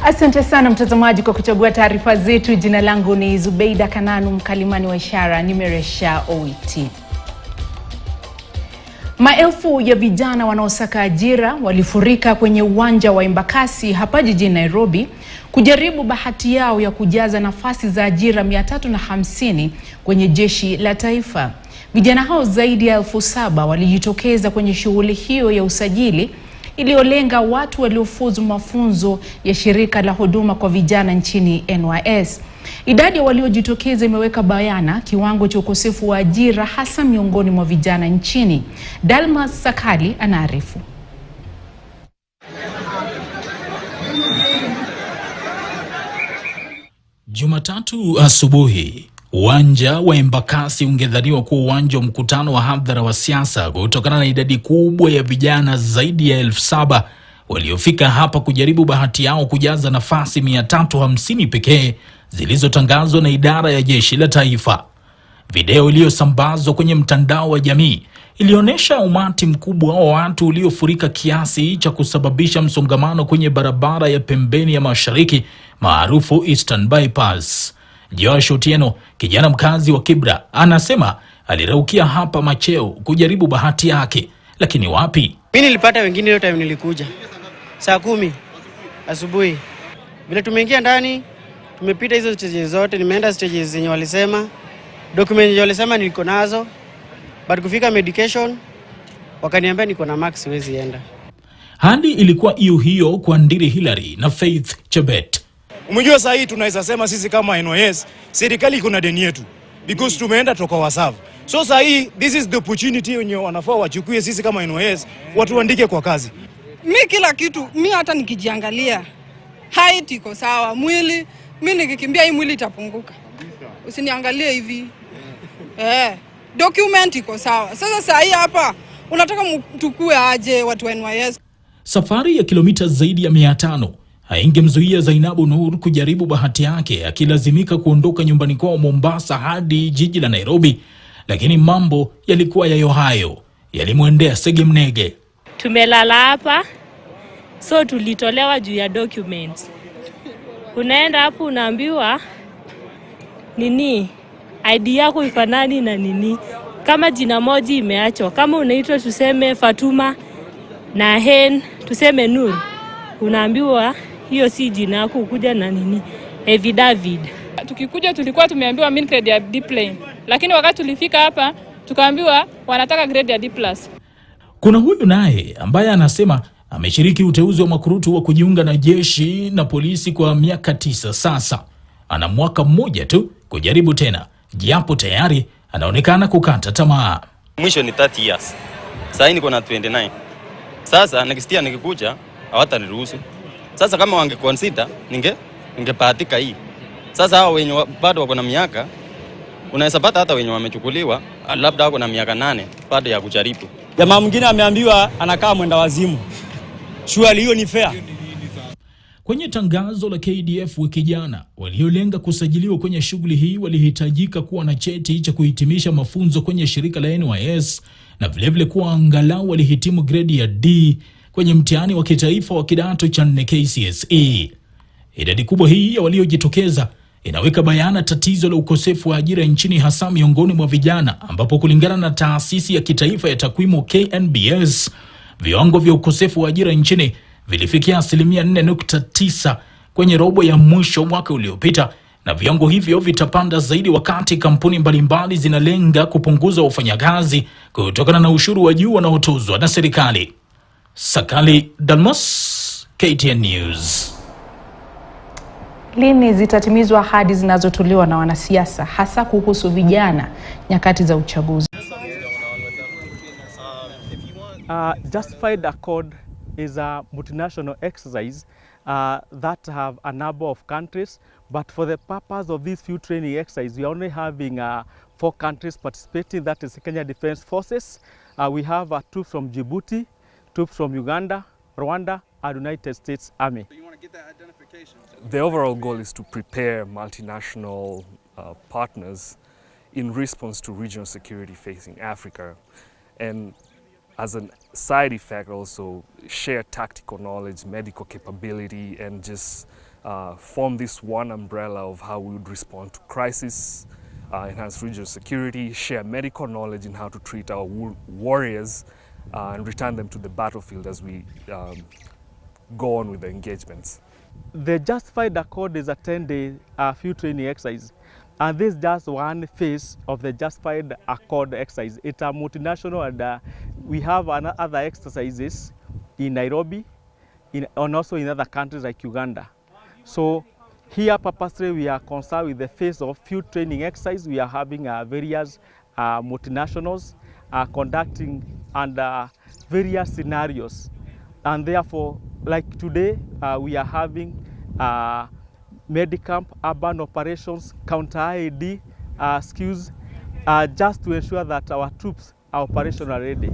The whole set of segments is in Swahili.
Asante sana mtazamaji kwa kuchagua taarifa zetu. Jina langu ni Zubeida Kananu, mkalimani wa ishara nimeresha Owiti. Maelfu ya vijana wanaosaka ajira walifurika kwenye uwanja wa Embakasi hapa jijini Nairobi kujaribu bahati yao ya kujaza nafasi za ajira 350 kwenye jeshi la taifa. Vijana hao zaidi ya 7,000 walijitokeza kwenye shughuli hiyo ya usajili iliyolenga watu waliofuzu mafunzo ya shirika la huduma kwa vijana nchini NYS. Idadi ya waliojitokeza imeweka bayana kiwango cha ukosefu wa ajira hasa miongoni mwa vijana nchini. Dalmas Sakali anaarifu. Jumatatu asubuhi, uwanja wa Embakasi ungedhaniwa kuwa uwanja wa mkutano wa hadhara wa siasa kutokana na idadi kubwa ya vijana zaidi ya 7,000 waliofika hapa kujaribu bahati yao kujaza nafasi 350 pekee zilizotangazwa na idara ya jeshi la taifa. Video iliyosambazwa kwenye mtandao wa jamii ilionyesha umati mkubwa wa watu uliofurika kiasi cha kusababisha msongamano kwenye barabara ya pembeni ya mashariki maarufu Eastern Bypass. Josh Otieno, kijana mkazi wa Kibra, anasema aliraukia hapa macheo kujaribu bahati yake, lakini wapi? Mimi nilipata wengine leo time nilikuja saa 10 asubuhi. Bila tumeingia ndani, tumepita hizo stages zote, nimeenda stages zenye walisema, document zenye walisema niko nazo, but kufika medication wakaniambia niko na max siwezi enda. Hadi ilikuwa hiyo kwa Ndiri Hillary na Faith Chebet. Umejua saa hii tunaweza sema sisi kama NYS serikali iko na deni yetu because tumeenda toka wasavu. So saa hii this is the opportunity yenye wanafaa wachukue sisi kama NYS watuandike kwa kazi. Mimi kila kitu, mimi hata nikijiangalia height iko sawa, mwili mimi nikikimbia hii mwili itapunguka. Usiniangalie hivi. Document iko sawa. Sasa saa hii hapa unataka mtukue aje watu wa NYS? Safari ya kilomita zaidi ya 500 haingemzuia Zainabu Nur kujaribu bahati yake, akilazimika kuondoka nyumbani kwao Mombasa hadi jiji la Nairobi, lakini mambo yalikuwa yayo hayo, yalimwendea sege mnege. Tumelala hapa, so tulitolewa juu ya documents. Unaenda hapo unaambiwa nini, ID yako ifanani na nini, kama jina moja imeachwa, kama unaitwa tuseme Fatuma na Hen tuseme Nur, unaambiwa hiyo si jina yako, ukuja na nini, David. Tukikuja tulikuwa tumeambiwa min grade ya D+, lakini wakati tulifika hapa tukaambiwa wanataka grade ya D+. Kuna huyu naye ambaye anasema ameshiriki uteuzi wa makurutu wa kujiunga na jeshi na polisi kwa miaka 9 sasa. Ana mwaka mmoja tu kujaribu tena, japo tayari anaonekana kukata tamaa. Mwisho ni 30 years. Sasa niko na 29. Sasa nikisikia nikikuja hawataniruhusu. Sasa kama wangeconsider ningepatika hii. Sasa hao wenye bado wako na miaka, unaweza pata hata wenye wamechukuliwa labda wako na miaka 8 bado ya kujaribu. Jamaa mwingine ameambiwa anakaa mwenda wazimu. Shughuli hiyo ni fair. Kwenye tangazo la KDF wiki jana, waliolenga kusajiliwa kwenye shughuli hii walihitajika kuwa na cheti cha kuhitimisha mafunzo kwenye shirika la NYS na vilevile kuwa angalau walihitimu grade ya D kwenye mtihani wa kitaifa wa kidato cha 4 KCSE. Idadi kubwa hii ya waliojitokeza inaweka bayana tatizo la ukosefu wa ajira nchini, hasa miongoni mwa vijana, ambapo kulingana na taasisi ya kitaifa ya takwimu KNBS, viwango vya ukosefu wa ajira nchini vilifikia 4.9 kwenye robo ya mwisho mwaka uliopita, na viwango hivyo vitapanda zaidi wakati kampuni mbalimbali zinalenga kupunguza wafanyakazi kutokana na ushuru wa juu unaotozwa na serikali. Sakali Dalmos, KTN News. Lini zitatimizwa ahadi zinazotolewa na wanasiasa hasa kuhusu vijana nyakati za uchaguzi? Justified Accord is a multinational exercise that have a number of countries, but for the purpose of these few training exercises, we are only having 4 countries participating. That is Kenya Defense Forces. We have troops from Djibouti, troops from Uganda, Rwanda, and United States Army. So you want to get that identification? The overall goal is to prepare multinational partners in response to regional security facing Africa, and as a side effect also share tactical knowledge, medical capability, and just form this one umbrella of how we would respond to crisis, enhance regional security, share medical knowledge in how to treat our warriors, and return them to the battlefield as we go on with the engagements. The Justified Accord is a 10-day field training exercise, and this is just one phase of the Justified Accord exercise. It's a multinational, and we have other exercises in Nairobi and also in other countries like Uganda. So here purposely we are concerned with the phase of field training exercise. We are having various multinationals conducting under various scenarios, and therefore, like today, we are having Medicamp, urban operations, counter-IED skills, just to ensure that our troops are operational ready.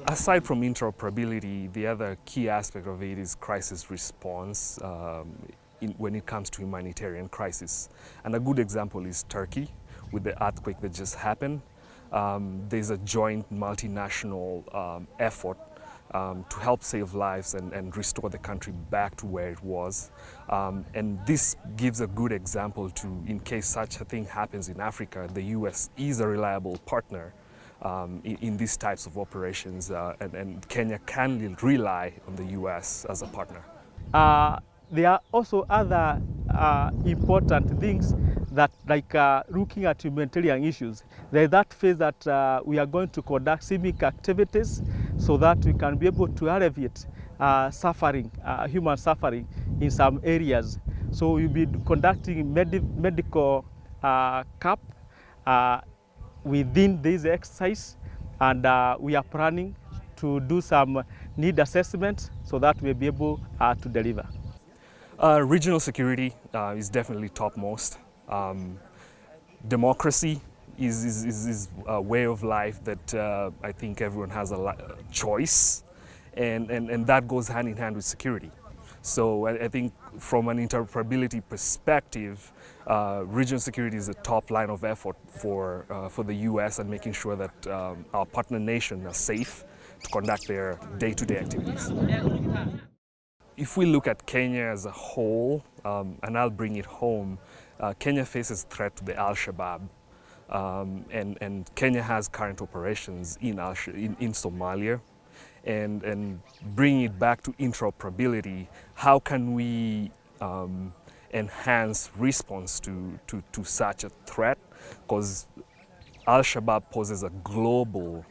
Aside from interoperability, the other key aspect of it is crisis response when it comes to humanitarian crisis. And a good example is Turkey, with the earthquake that just happened. There's a joint multinational effort to help save lives and restore the country back to where it was. And this gives a good example to, in case such a thing happens in Africa, the US is a reliable partner in these types of operations, and Kenya can rely on the US as a partner. There are also other important things that, like looking at humanitarian issues. There's that phase that we are going to conduct civic activities so that we can be able to alleviate suffering, human suffering in some areas. So we'll be conducting medical camp within this exercise, and we are planning to do some need assessment so that we'll be able to deliver. Regional security is definitely topmost. Democracy is a way of life that I think everyone has a choice, and that goes hand in hand with security. So I think from an interoperability perspective, regional security is a top line of effort for the US, and making sure that our partner nations are safe to conduct their day-to-day activities. If we look at Kenya as a whole, and I'll bring it home, Kenya faces threat to the Al-Shabaab, and Kenya has current operations in Somalia. And bringing it back to interoperability, how can we enhance response to such a threat? Because Al-Shabaab poses a global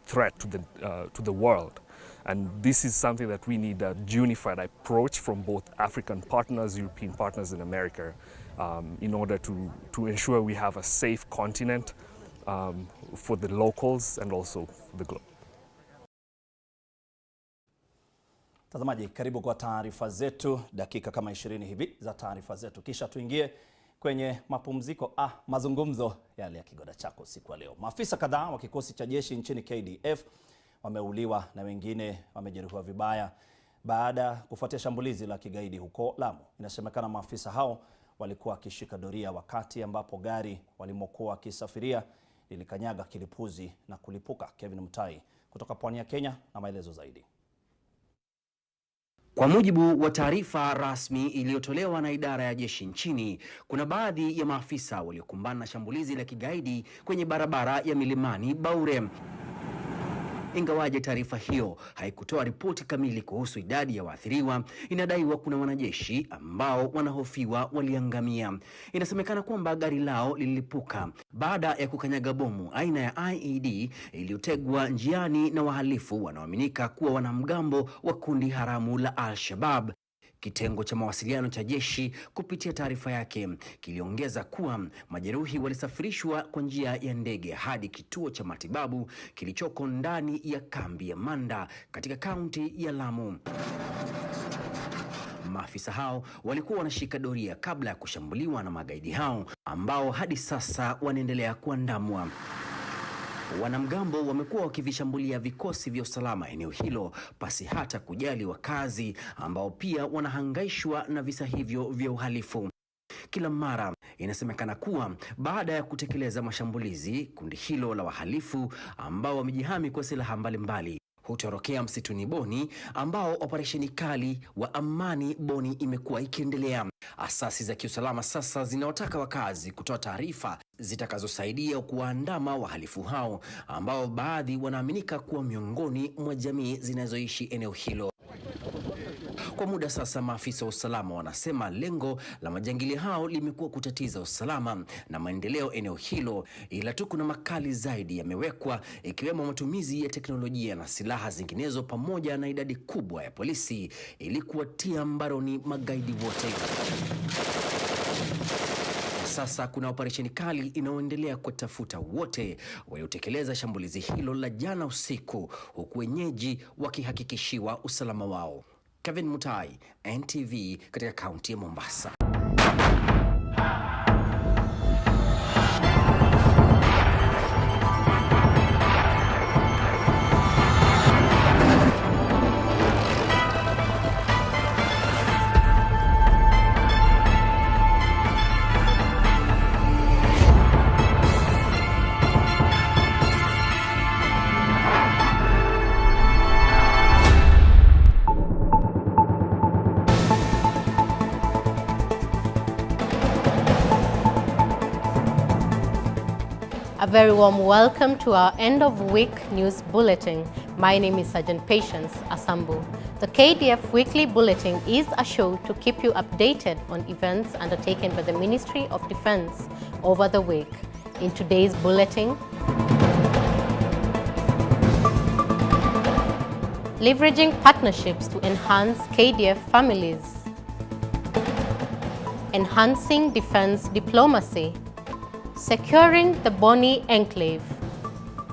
threat to the world. And this is something that we need a unified approach from both African partners, European partners, and America, in order to ensure we have a safe continent for the locals and also the globe. Tazamaji, karibu kwa taarifa zetu, dakika kama 20 hivi za taarifa zetu, kisha tuingie kwenye mapumziko mazungumzo yale ya kigoda chako siku ya leo. Maafisa kadhaa wa kikosi cha jeshi nchini KDF wameuliwa na wengine wamejeruhiwa vibaya baada kufuatia shambulizi la kigaidi huko Lamu. Inasemekana maafisa hao walikuwa wakishika doria wakati ambapo gari walimokuwa wakisafiria lilikanyaga kilipuzi na kulipuka. Kevin Mutai kutoka pwani ya Kenya na maelezo zaidi. Kwa mujibu wa taarifa rasmi iliyotolewa na idara ya jeshi nchini, kuna baadhi ya maafisa waliokumbana na shambulizi la kigaidi kwenye barabara ya Milimani Baure. Ingawaje taarifa hiyo haikutoa ripoti kamili kuhusu idadi ya waathiriwa, inadaiwa kuna wanajeshi ambao wanahofiwa waliangamia. Inasemekana kwamba gari lao lilipuka baada ya kukanyaga bomu aina ya IED iliyotegwa njiani na wahalifu wanaoaminika kuwa wanamgambo wa kundi haramu la Al-Shabaab. Kitengo cha mawasiliano cha jeshi kupitia taarifa yake kiliongeza kuwa majeruhi walisafirishwa kwa njia ya ndege hadi kituo cha matibabu kilichoko ndani ya kambi ya Manda katika kaunti ya Lamu. Maafisa hao walikuwa wanashika doria kabla ya kushambuliwa na magaidi hao ambao hadi sasa wanaendelea kuandamwa. Wanamgambo wamekuwa wakivishambulia vikosi vya usalama eneo hilo pasi hata kujali wakazi ambao pia wanahangaishwa na visa hivyo vya uhalifu. Kila mara inasemekana kuwa baada ya kutekeleza mashambulizi, kundi hilo la wahalifu ambao wamejihami kwa silaha mbalimbali hutorokea msituni Boni, ambao operesheni kali wa amani Boni imekuwa ikiendelea. Asasi za kiusalama sasa zinawataka wakazi kutoa taarifa zitakazosaidia kuwaandama wahalifu hao, ambao baadhi wanaaminika kuwa miongoni mwa jamii zinazoishi eneo hilo. Kwa muda sasa, maafisa wa usalama wanasema lengo la majangili hao limekuwa kutatiza usalama na maendeleo eneo hilo, ila tu kuna makali zaidi yamewekwa, ikiwemo matumizi ya teknolojia na silaha zinginezo pamoja na idadi kubwa ya polisi ili kuwatia mbaroni magaidi wote. Sasa kuna operesheni kali inayoendelea kutafuta wote waliotekeleza shambulizi hilo la jana usiku, huku wenyeji wakihakikishiwa usalama wao. Kevin Mutai, NTV, katika kaunti ya Mombasa. A very warm welcome to our end of week news bulletin. My name is Sergeant Patience Asambu. The KDF Weekly Bulletin is a show to keep you updated on events undertaken by the Ministry of Defense over the week. In today's bulletin, leveraging partnerships to enhance KDF families, enhancing defense diplomacy, securing the Boni Enclave,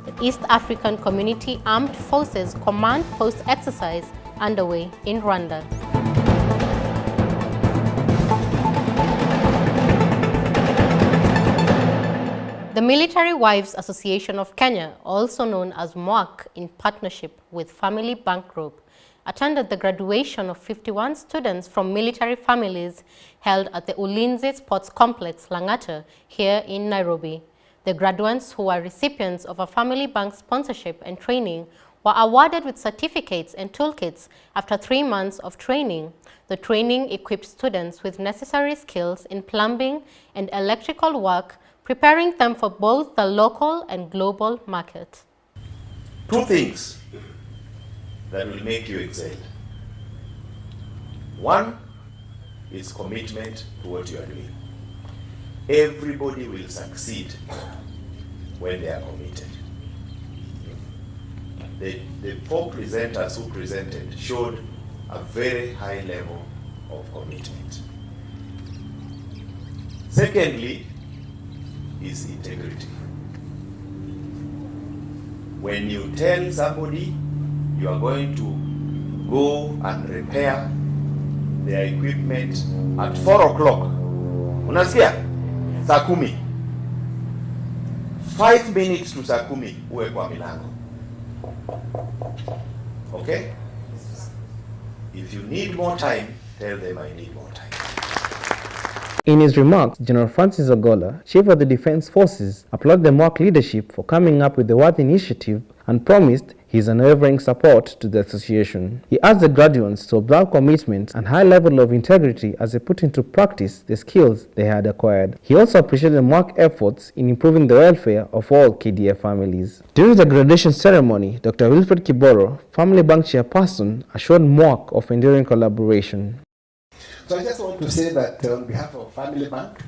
the East African Community Armed Forces Command Post exercise underway in Rwanda. The Military Wives Association of Kenya, also known as MWAC, in partnership with Family Bank Group, attended the graduation of 51 students from military families held at the Ulinzi Sports Complex, Lang'ata, here in Nairobi. The graduates, who are recipients of a Family Bank sponsorship and training, were awarded with certificates and toolkits after 3 months of training. The training equipped students with necessary skills in plumbing and electrical work, preparing them for both the local and global market. Two things that will make you excel. One is commitment to what you are doing. Everybody will succeed when they are committed. The four presenters who presented showed a very high level of commitment. Secondly is integrity. When you tell somebody you are going to go and repair their equipment at 4 o'clock, unasikia? Saa 10. 5 minutes to saa 10 uwe kwa milango. Okay? If you need more time, tell them I need more time. In his remarks, General Francis Ogola, Chief of the Defense Forces, applauded the MWAC leadership for coming up with the worthy initiative and promised his unwavering support to the association. He asked the graduates to observe commitment and high level of integrity as they put into practice the skills they had acquired. He also appreciated the MWAC efforts in improving the welfare of all KDF families. During the graduation ceremony, Dr. Wilfred Kiboro, Family Bank chairperson, assured MWAC of enduring collaboration. So I just want to say that on behalf of Family Bank,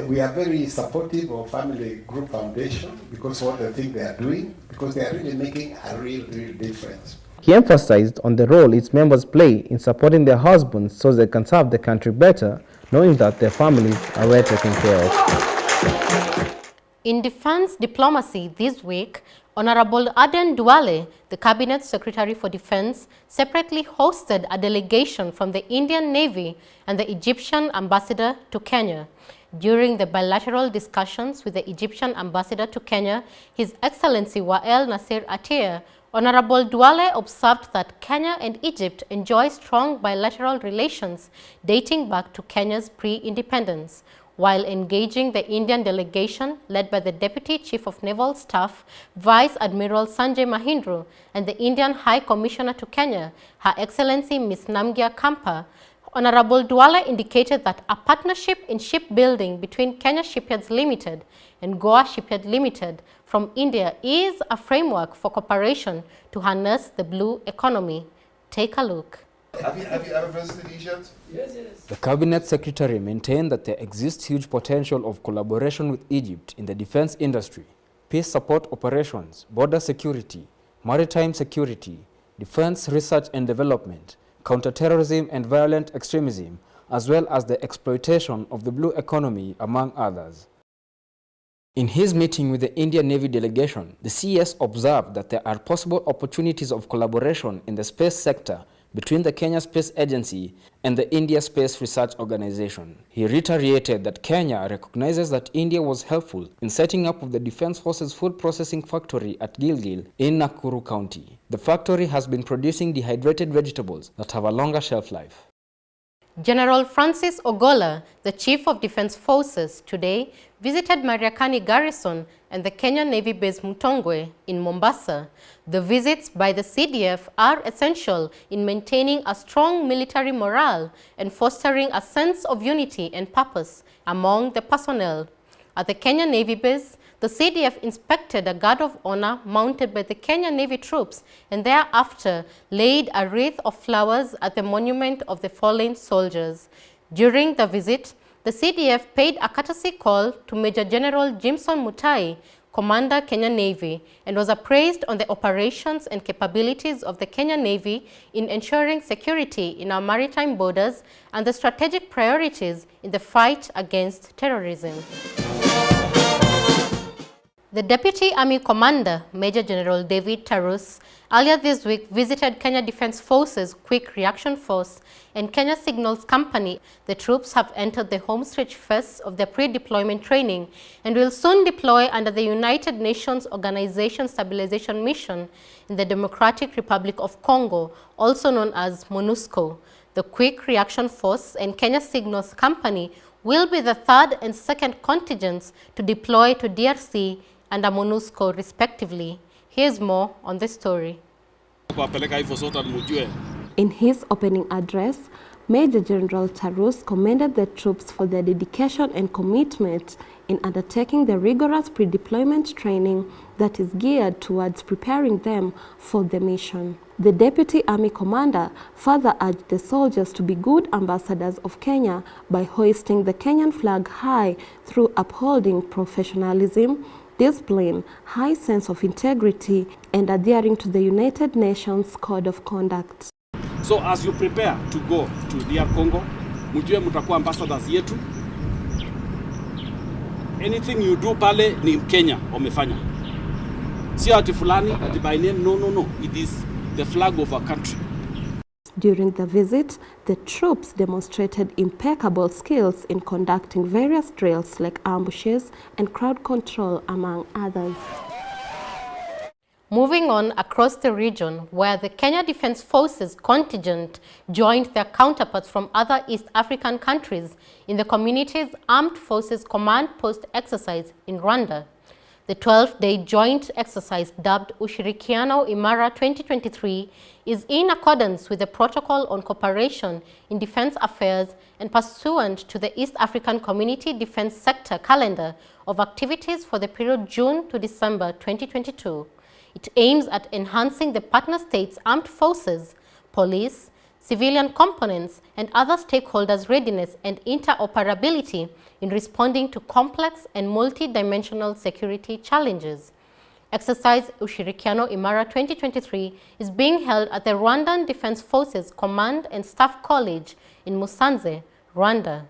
we are very supportive of Family Group Foundation because of all the things they are doing, because they are really making a real difference. He emphasized on the role its members play in supporting their husbands so they can serve the country better, knowing that their families are well taken care of. In defense diplomacy this week, Honorable Aden Duale, the Cabinet Secretary for Defense, separately hosted a delegation from the Indian Navy and the Egyptian ambassador to Kenya. During the bilateral discussions with the Egyptian ambassador to Kenya, His Excellency Wael Nasser Attier, Honorable Duale observed that Kenya and Egypt enjoy strong bilateral relations dating back to Kenya's pre-independence. while engaging the Indian delegation led by the Deputy Chief of Naval Staff, Vice Admiral Sanjay Mahindra, and the Indian High Commissioner to Kenya, Her Excellency Ms. Namgya Kampa, Honorable Douala indicated that a partnership in shipbuilding between Kenya Shipyards Limited and Goa Shipyard Limited from India is a framework for cooperation to harness the blue economy. Take a look. Have you ever visited Egypt? Yes. The Cabinet Secretary maintained that there exists huge potential of collaboration with Egypt in the defense industry, peace support operations, border security, maritime security, defense research and development, counterterrorism and violent extremism, as well as the exploitation of the blue economy, among others. In his meeting with the Indian Navy delegation, the CS observed that there are possible opportunities of collaboration in the space sector between the Kenya Space Agency and the India Space Research Organization. He reiterated that Kenya recognizes that India was helpful in setting up of the Defense Forces food processing factory at Gilgil in Nakuru County. The factory has been producing dehydrated vegetables that have a longer shelf life. General Francis Ogolla, the Chief of Defense Forces, today visited Mariakani Garrison and the Kenyan Navy base Mutongwe in Mombasa. The visits by the CDF are essential in maintaining a strong military morale and fostering a sense of unity and purpose among the personnel. At the Kenyan Navy base, the CDF inspected a guard of honor mounted by the Kenyan Navy troops and thereafter laid a wreath of flowers at the monument of the fallen soldiers. During the visit, the CDF paid a courtesy call to Major General Jimson Mutai, Commander Kenyan Navy, and was appraised on the operations and capabilities of the Kenyan Navy in ensuring security in our maritime borders and the strategic priorities in the fight against terrorism. The Deputy Army Commander, Major General David Tarus, earlier this week visited Kenya Defense Forces Quick Reaction Force and Kenya Signals Company. The troops have entered the homestretch phase of their pre-deployment training and will soon deploy under the United Nations Organization Stabilization Mission in the Democratic Republic of Congo, also known as MONUSCO. The Quick Reaction Force and Kenya Signals Company will be the third and second contingents to deploy to DRC and MONUSCO respectively. Here's more on the story. In his opening address, Major General Tarus commended the troops for their dedication and commitment in undertaking the rigorous pre-deployment training that is geared towards preparing them for the mission. The Deputy Army Commander further urged the soldiers to be good ambassadors of Kenya by hoisting the Kenyan flag high through upholding professionalism, discipline, high sense of integrity, and adhering to the United Nations Code of Conduct. So as you prepare to go to DR Congo, mjue mtakuwa ambassadors yetu. Anything you do pale ni Kenya wamefanya. Sio ati fulani ati by name, no. It is the flag of our country. During the visit, the troops demonstrated impeccable skills in conducting various drills like ambushes and crowd control, among others. Moving on across the region, where the Kenya Defense Forces contingent joined their counterparts from other East African countries in the community's Armed Forces Command Post exercise in Rwanda. The 12-day joint exercise, dubbed Ushirikiano Imara 2023, is in accordance with the Protocol on Cooperation in Defense Affairs and pursuant to the East African Community Defense Sector calendar of activities for the period June to December 2022. It aims at enhancing the partner states' armed forces, police, civilian components, and other stakeholders' readiness and interoperability in responding to complex and multi-dimensional security challenges. Exercise Ushirikiano Imara 2023 is being held at the Rwandan Defense Forces Command and Staff College in Musanze, Rwanda.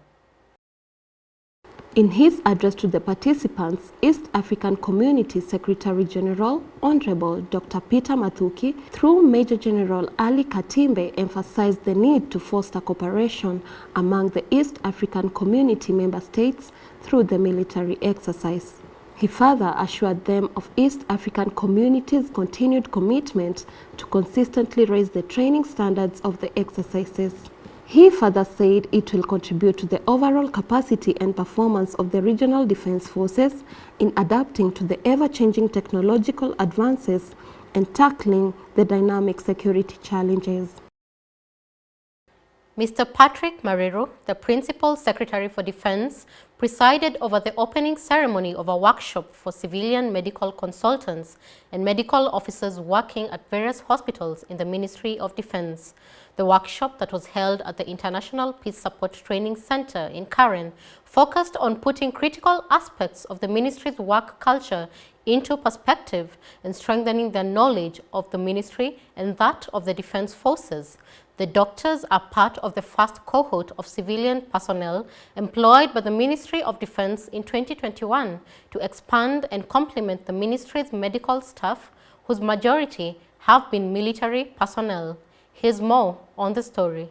In his address to the participants, East African Community Secretary General, Honorable Dr. Peter Mathuki, through Major General Ali Katimbe, emphasized the need to foster cooperation among the East African Community member states through the military exercise. He further assured them of East African Community's continued commitment to consistently raise the training standards of the exercises. He further said it will contribute to the overall capacity and performance of the regional defense forces in adapting to the ever-changing technological advances and tackling the dynamic security challenges. Mr. Patrick Marero, the Principal Secretary for Defense, presided over the opening ceremony of a workshop for civilian medical consultants and medical officers working at various hospitals in the Ministry of Defense. The workshop that was held at the International Peace Support Training Center in Karen focused on putting critical aspects of the ministry's work culture into perspective and strengthening the knowledge of the ministry and that of the defense forces. The doctors are part of the first cohort of civilian personnel employed by the Ministry of Defense in 2021 to expand and complement the ministry's medical staff, whose majority have been military personnel. Here's more on the story.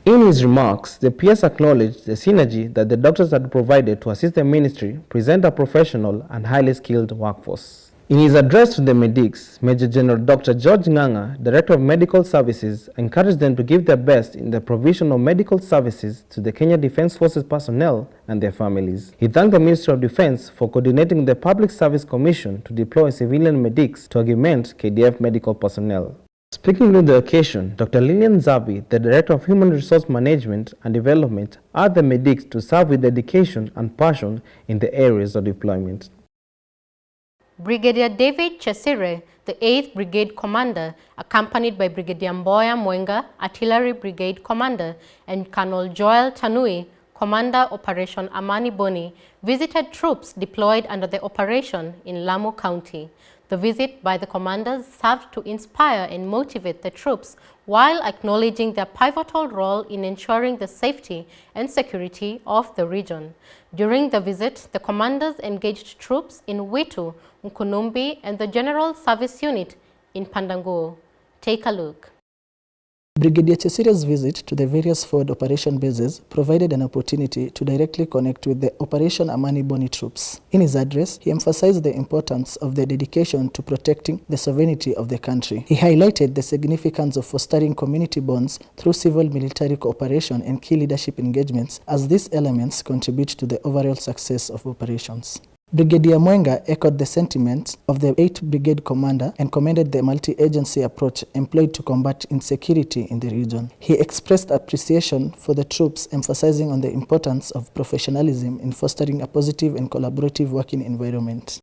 In his remarks, the PS acknowledged the synergy that the doctors had provided to assist the ministry present a professional and highly skilled workforce. In his address to the medics, Major General Dr. George Nganga, Director of Medical Services, encouraged them to give their best in the provision of medical services to the Kenya Defence Forces personnel and their families. He thanked the Ministry of Defence for coordinating the Public Service Commission to deploy civilian medics to augment KDF medical personnel. Speaking on the occasion, Dr. Lillian Zabi, the Director of Human Resource Management and Development, urged the medics to serve with dedication and passion in the areas of deployment. Brigadier David Chesire, the 8th Brigade Commander, accompanied by Brigadier Mboya Mwenga, Artillery Brigade Commander, and Colonel Joel Tanui, Commander Operation Amani Boni, visited troops deployed under the operation in Lamu County. The visit by the commanders served to inspire and motivate the troops while acknowledging their pivotal role in ensuring the safety and security of the region. During the visit, the commanders engaged troops in Witu, Nkunumbi, and the General Service Unit in Pandanguo. Take a look. Brigadier Chesire's visit to the various forward operation bases provided an opportunity to directly connect with the Operation Amani Boni troops. In his address, he emphasized the importance of their dedication to protecting the sovereignty of the country. He highlighted the significance of fostering community bonds through civil-military cooperation and key leadership engagements, as these elements contribute to the overall success of operations. Brigadier Mwenga echoed the sentiments of the 8th Brigade Commander and commended the multi-agency approach employed to combat insecurity in the region. He expressed appreciation for the troops, emphasizing on the importance of professionalism in fostering a positive and collaborative working environment.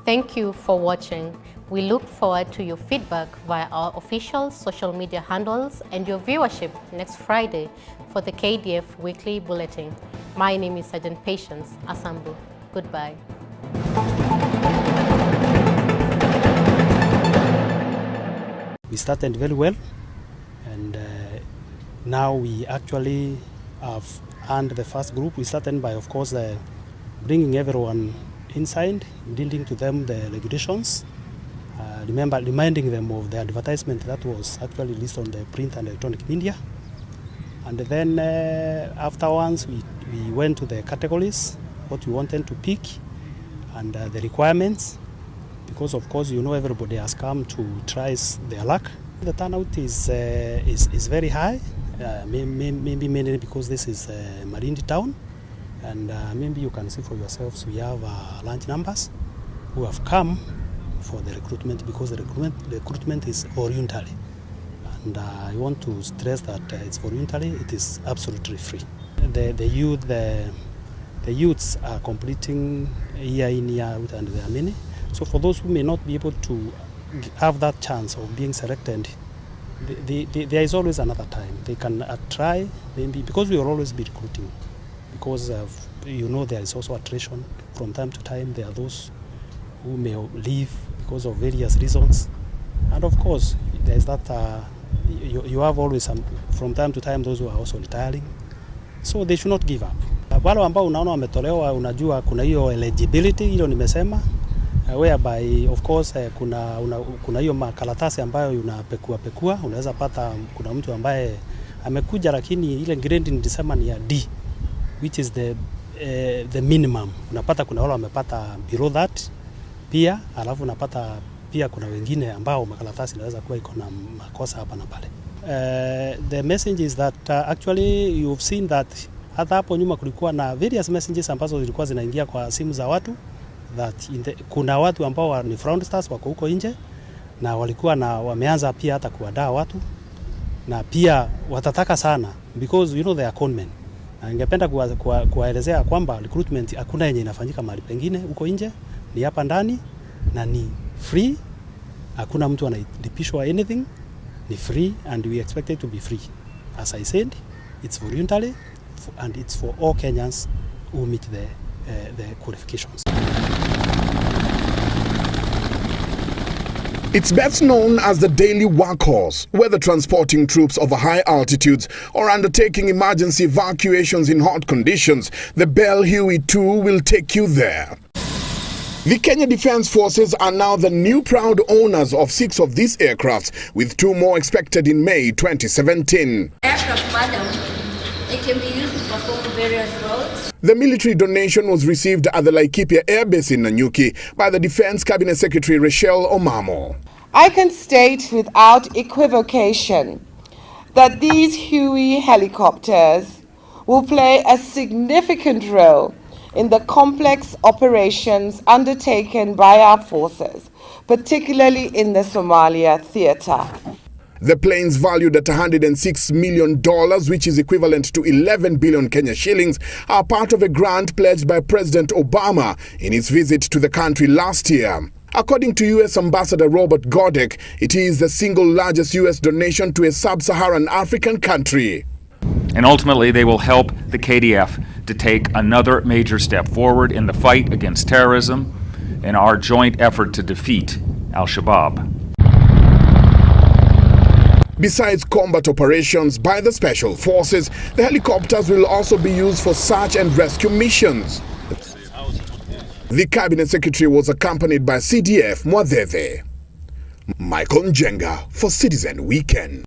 Thank you for watching. We look forward to your feedback via our official social media handles and your viewership next Friday for the KDF Weekly Bulletin. My name is Sergeant Patience Asambu. Goodbye. We started very well, and now we actually have earned the first group. We started by, of course, bringing everyone inside, reading to them the regulations, reminding them of the advertisement that was actually released on the print and electronic media. And then afterwards, we went to the categories, what we wanted to pick, and the requirements, because of course, you know, everybody has come to try their luck. The turnout is very high, maybe mainly because this is Marindi town, and maybe you can see for yourselves, we have large numbers who have come for the recruitment, because the recruitment is voluntary. And I want to stress that it's voluntary, it is absolutely free. The youths are completing year in, year out, and there are many. So for those who may not be able to have that chance of being selected, there is always another time. They can try, maybe, because we will always be recruiting. Because you know, there is also attrition from time to time. There are those who may leave because of various reasons. And of course, there is that you have always from time to time those who are also retiring, so they should not give up. Wale ambao unaona wametolewa, unajua kuna hiyo eligibility, hilo nimesema, whereby of course kuna hiyo makaratasi ambayo unapekua, unaweza pata kuna mtu ambaye amekuja lakini ile grade nilisema ni ya D, which is the minimum. Unapata kuna wale wamepata below that pia, alafu unapata pia kuna wengine ambao makaratasi inaweza kuwa iko na makosa hapa na pale. The message is that actually you've seen that hata hapo nyuma kulikuwa na various messages ambazo zilikuwa zinaingia kwa simu za watu that kuna watu ambao ni fraudsters wako huko nje na walikuwa na wameanza pia hata kuwadaa watu na pia watataka sana because you know they are conmen. Na ningependa kuwaelezea kwamba recruitment hakuna yenye inafanyika mahali pengine huko nje, ni hapa ndani na ni free. Hakuna mtu analipishwa anything, ni free and we expect it to be free. As I said, it's voluntary and it's for all Kenyans who meet the qualifications. It's best known as the daily workhorse, whether transporting troops over high altitudes or undertaking emergency evacuations in hot conditions. The Bell Huey 2 will take you there. The Kenya Defence Forces are now the new proud owners of 6 of these aircrafts, with 2 more expected in May 2017. Aircraft, madam, it can be used to perform various roles. The military donation was received at the Laikipia Air Base in Nanyuki by the Defence Cabinet Secretary Rachel Omamo. I can state without equivocation that these Huey helicopters will play a significant role in the complex operations undertaken by our forces, particularly in the Somalia theater. The planes, valued at $106 million, which is equivalent to 11 billion Kenya shillings, are part of a grant pledged by President Obama in his visit to the country last year. According to U.S. Ambassador Robert Godek, it is the single largest U.S. donation to a sub-Saharan African country. And ultimately, they will help the KDF to take another major step forward in the fight against terrorism and our joint effort to defeat Al-Shabaab. Besides combat operations by the Special Forces, the helicopters will also be used for search and rescue missions. The Cabinet Secretary was accompanied by CDF Mwadheve. Michael Njenga for Citizen Weekend.